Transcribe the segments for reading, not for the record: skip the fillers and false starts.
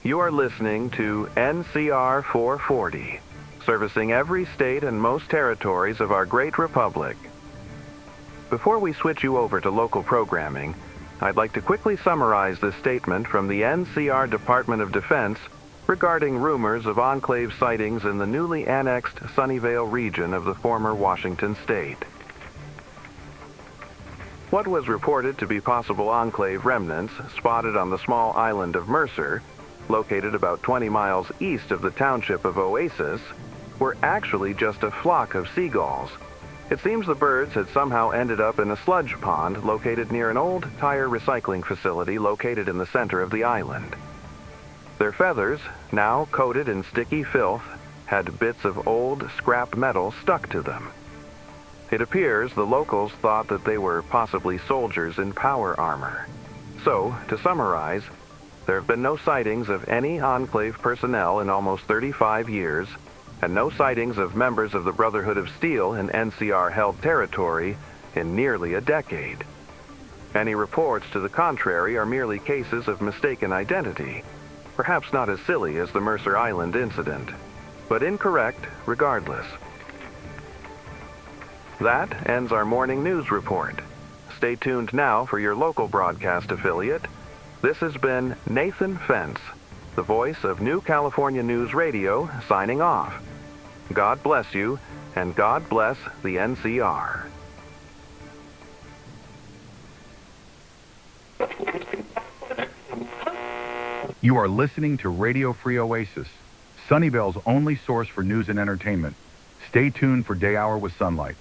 You are listening to NCR 440, servicing every state and most territories of our great republic. Before we switch you over to local programming, I'd like to quickly summarize this statement from the NCR Department of Defense regarding rumors of enclave sightings in the newly annexed Sunnyvale region of the former Washington state. What was reported to be possible enclave remnants spotted on the small island of Mercer, located about 20 miles east of the township of Oasis, were actually just a flock of seagulls. It seems the birds had somehow ended up in a sludge pond located near an old tire recycling facility located in the center of the island. Their feathers, now coated in sticky filth, had bits of old scrap metal stuck to them. It appears the locals thought that they were possibly soldiers in power armor. So, to summarize, there have been no sightings of any enclave personnel in almost 35 years, and no sightings of members of the Brotherhood of Steel in NCR-held territory in nearly a decade. Any reports to the contrary are merely cases of mistaken identity, perhaps not as silly as the Mercer Island incident, but incorrect regardless. That ends our morning news report. Stay tuned now for your local broadcast affiliate. This has been Nathan Fence, the voice of New California News Radio, signing off. God bless you, and God bless the NCR. You are listening to Radio Free Oasis, Sunnyvale's only source for news and entertainment. Stay tuned for Day Hour with Sunlight.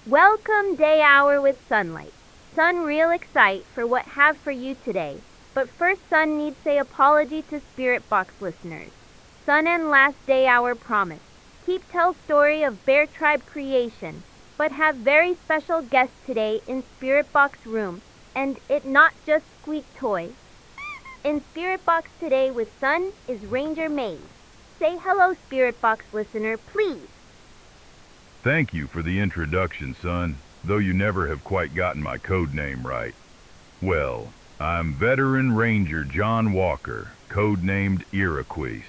Welcome Day Hour with Sunlight. Sun real excite for what have for you today. But first Sun needs say apology to Spirit Box listeners. Sun and last Day Hour promise. Keep tell story of Bear Tribe creation, but have very special guests today in Spirit Box room, and it not just squeak toy. In Spirit Box today with Sun is Ranger Maze. Say hello, Spirit Box listener, please. Thank you for the introduction, son, though you never have quite gotten my code name right. Well, I'm Veteran Ranger John Walker, codenamed Iroquois.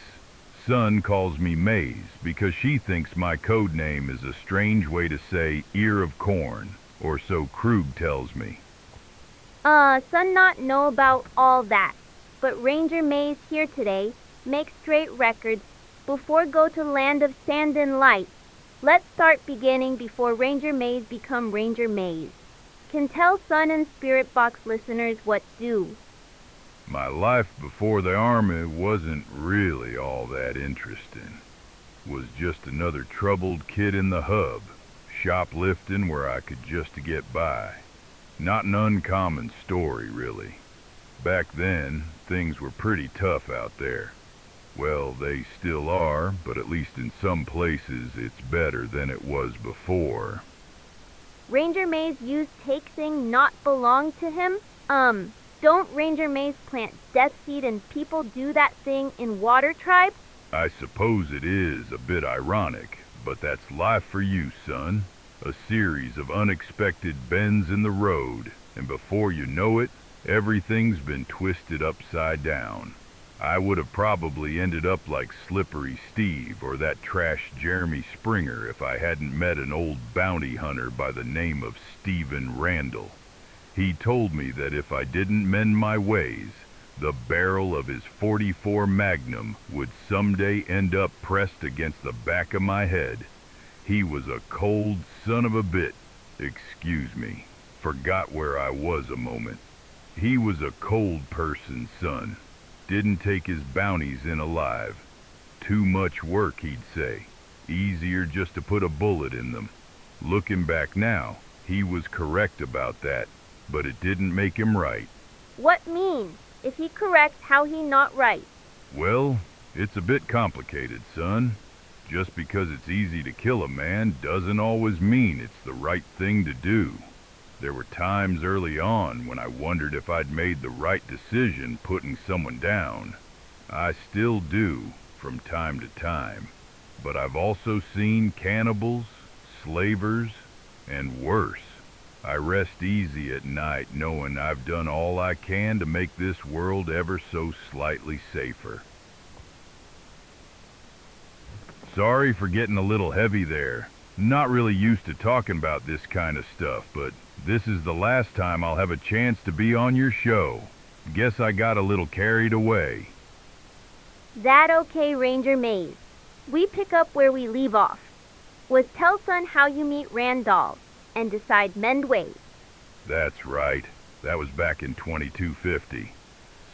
Son calls me Maze because she thinks my code name is a strange way to say ear of corn, or so Krug tells me. Son not know about all that, but Ranger Maze here today make straight records before go to land of sand and light. Let's start beginning before Ranger Maze become Ranger Maze. Can tell Sun and Spirit Box listeners what do. My life before the Army wasn't really all that interesting. Was just another troubled kid in the hub, shoplifting where I could just to get by. Not an uncommon story, really. Back then, things were pretty tough out there. Well, they still are, but at least in some places it's better than it was before. Ranger Maze used take thing not belong to him? Don't Ranger Maze plant death seed and people do that thing in Water Tribe? I suppose it is a bit ironic, but that's life for you, son. A series of unexpected bends in the road, and before you know it, everything's been twisted upside down. I would have probably ended up like Slippery Steve or that trash Jeremy Springer if I hadn't met an old bounty hunter by the name of Stephen Randall. He told me that if I didn't mend my ways, the barrel of his .44 Magnum would someday end up pressed against the back of my head. He was a cold son of a bit. Excuse me. Forgot where I was a moment. He was a cold person, son. Didn't take his bounties in alive. Too much work, he'd say. Easier just to put a bullet in them. Looking back now, he was correct about that, but it didn't make him right. What mean? If he correct, how he not right? Well, it's a bit complicated, son. Just because it's easy to kill a man doesn't always mean it's the right thing to do. There were times early on when I wondered if I'd made the right decision putting someone down. I still do, from time to time. But I've also seen cannibals, slavers, and worse. I rest easy at night knowing I've done all I can to make this world ever so slightly safer. Sorry for getting a little heavy there. Not really used to talking about this kind of stuff, but this is the last time I'll have a chance to be on your show. Guess I got a little carried away. That okay, Ranger Mays. We pick up where we leave off. Was tell son how you meet Randall and decide mend ways. That's right. That was back in 2250.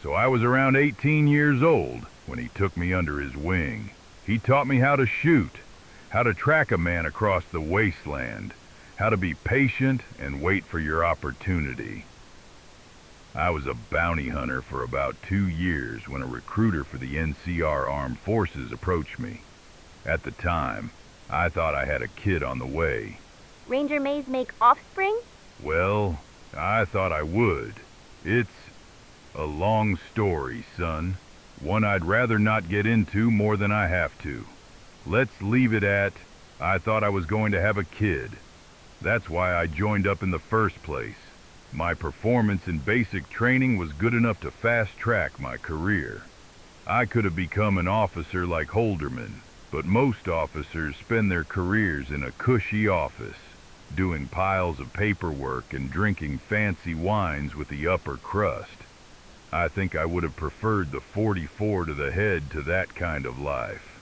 So I was around 18 years old when he took me under his wing. He taught me how to shoot, how to track a man across the wasteland, how to be patient and wait for your opportunity. I was a bounty hunter for about 2 years when a recruiter for the NCR Armed Forces approached me. At the time, I thought I had a kid on the way. Ranger Mays make offspring? Well, I thought I would. It's a long story, son. One I'd rather not get into more than I have to. Let's leave it at, I thought I was going to have a kid. That's why I joined up in the first place. My performance in basic training was good enough to fast-track my career. I could have become an officer like Holderman, but most officers spend their careers in a cushy office, doing piles of paperwork and drinking fancy wines with the upper crust. I think I would have preferred the 44 to the head to that kind of life.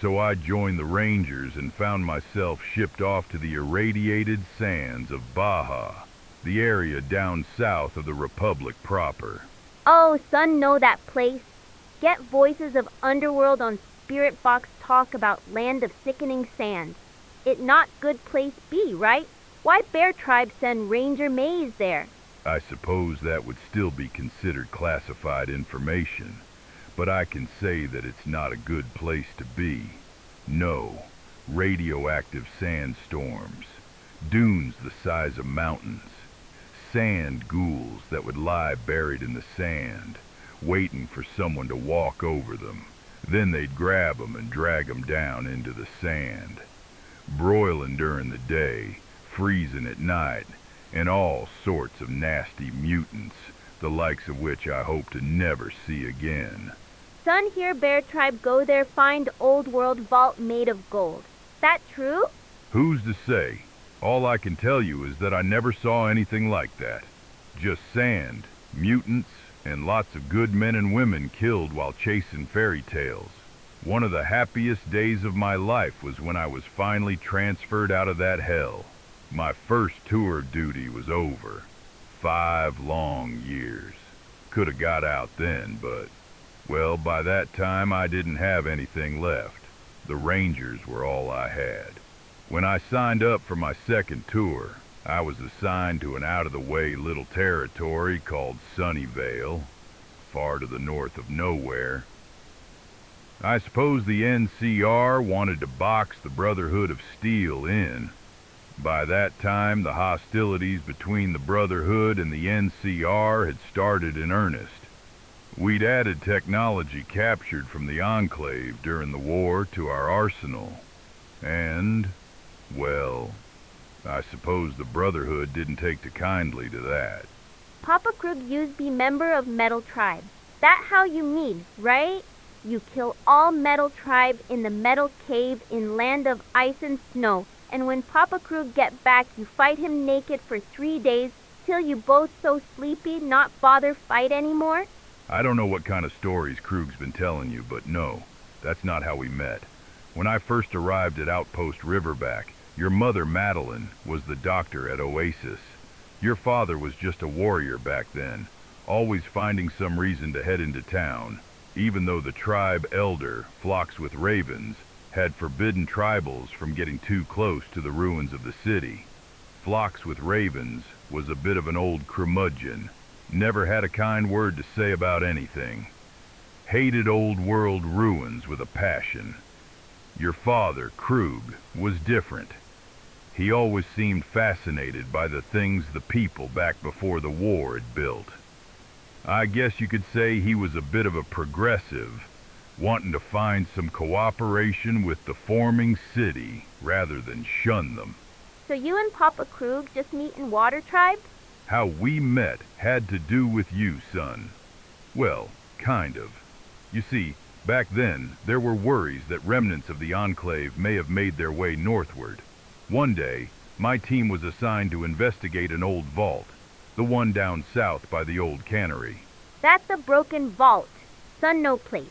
So I joined the Rangers and found myself shipped off to the irradiated sands of Baja, the area down south of the Republic proper. Oh, son know that place. Get voices of underworld on Spirit Box talk about land of sickening sands. It not good place be, right? Why Bear Tribe send Ranger Mays there? I suppose that would still be considered classified information, but I can say that it's not a good place to be. No, radioactive sandstorms, dunes the size of mountains, sand ghouls that would lie buried in the sand, waiting for someone to walk over them. Then they'd grab 'em and drag 'em down into the sand. Broiling during the day, freezing at night, and all sorts of nasty mutants, the likes of which I hope to never see again. Son hear Bear Tribe go there find old world vault made of gold. That true? Who's to say? All I can tell you is that I never saw anything like that. Just sand, mutants, and lots of good men and women killed while chasing fairy tales. One of the happiest days of my life was when I was finally transferred out of that hell. My first tour duty was over. 5 long years. Could have got out then, but, well, by that time I didn't have anything left. The Rangers were all I had. When I signed up for my second tour, I was assigned to an out-of-the-way little territory called Sunnyvale, far to the north of nowhere. I suppose the NCR wanted to box the Brotherhood of Steel in. By that time, the hostilities between the Brotherhood and the NCR had started in earnest. We'd added technology captured from the Enclave during the war to our arsenal. And, well, I suppose the Brotherhood didn't take too kindly to that. Papa Krug used be member of Metal Tribe. That how you mean, right? You kill all Metal Tribe in the Metal Cave in land of ice and snow, and when Papa Krug get back, you fight him naked for 3 days till you both so sleepy not bother fight anymore? I don't know what kind of stories Krug's been telling you, but no, that's not how we met. When I first arrived at Outpost Riverback, your mother, Madeline, was the doctor at Oasis. Your father was just a warrior back then, always finding some reason to head into town, even though the tribe elder, Flocks with Ravens, had forbidden tribals from getting too close to the ruins of the city. Flocks with Ravens was a bit of an old curmudgeon, never had a kind word to say about anything. Hated old world ruins with a passion. Your father, Krug, was different. He always seemed fascinated by the things the people back before the war had built. I guess you could say he was a bit of a progressive, wanting to find some cooperation with the forming city rather than shun them. So you and Papa Krug just meet in Water Tribe? How we met had to do with you, son. Well, kind of. You see, back then, there were worries that remnants of the Enclave may have made their way northward. One day, my team was assigned to investigate an old vault, the one down south by the old cannery. That's a broken vault. Son no place.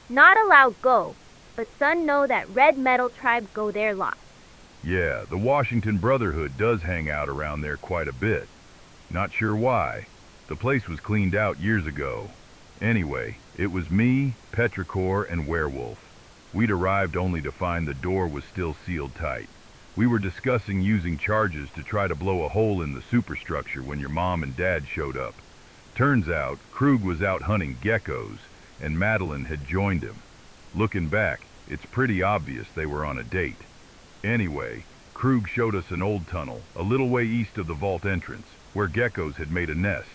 Not allowed go, but son know that Red Metal Tribe go there lots. Yeah, the Washington Brotherhood does hang out around there quite a bit. Not sure why. The place was cleaned out years ago. Anyway, it was me, Petrichor, and Werewolf. We'd arrived only to find the door was still sealed tight. We were discussing using charges to try to blow a hole in the superstructure when your mom and dad showed up. Turns out, Krug was out hunting geckos, and Madeline had joined him. Looking back, it's pretty obvious they were on a date. Anyway, Krug showed us an old tunnel, a little way east of the vault entrance, where geckos had made a nest.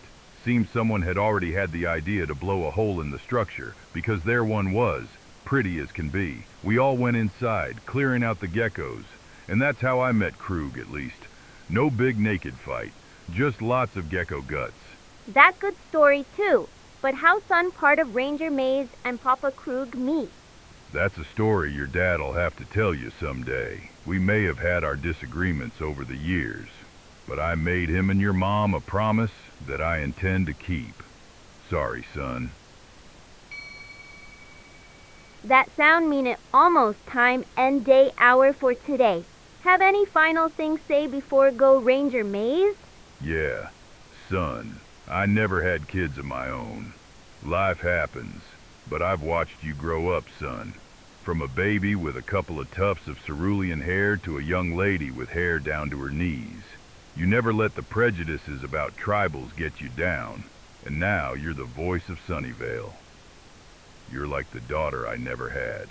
Seems someone had already had the idea to blow a hole in the structure, because there one was, pretty as can be. We all went inside, clearing out the geckos, and that's how I met Krug, at least. No big naked fight, just lots of gecko guts. That good story too, but how son part of Ranger Mays and Papa Krug meet? That's a story your dad'll have to tell you someday. We may have had our disagreements over the years, but I made him and your mom a promise that I intend to keep. Sorry, son. That sound mean it almost time and day hour for today. Have any final things say before go Ranger Mays? Yeah, son, I never had kids of my own. Life happens, but I've watched you grow up, son. From a baby with a couple of tufts of cerulean hair to a young lady with hair down to her knees. You never let the prejudices about tribals get you down, and now you're the voice of Sunnyvale. You're like the daughter I never had.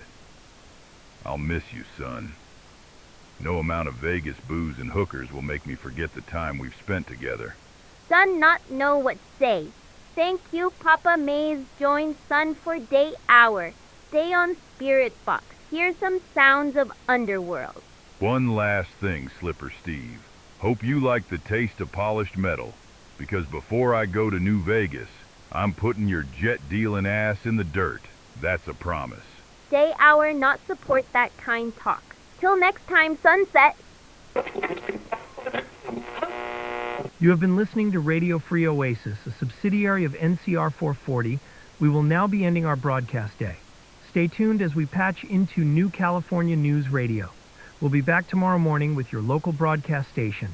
I'll miss you, son. No amount of Vegas booze and hookers will make me forget the time we've spent together. Son not know what say. Thank you, Papa Mays joined son for day hour. Stay on Spirit Box. Hear some sounds of Underworld. One last thing, Slipper Steve. Hope you like the taste of polished metal, because before I go to New Vegas, I'm putting your jet-dealing ass in the dirt. That's a promise. Day hour not support that kind talk. Till next time, sunset. You have been listening to Radio Free Oasis, a subsidiary of NCR 440. We will now be ending our broadcast day. Stay tuned as we patch into New California News Radio. We'll be back tomorrow morning with your local broadcast station.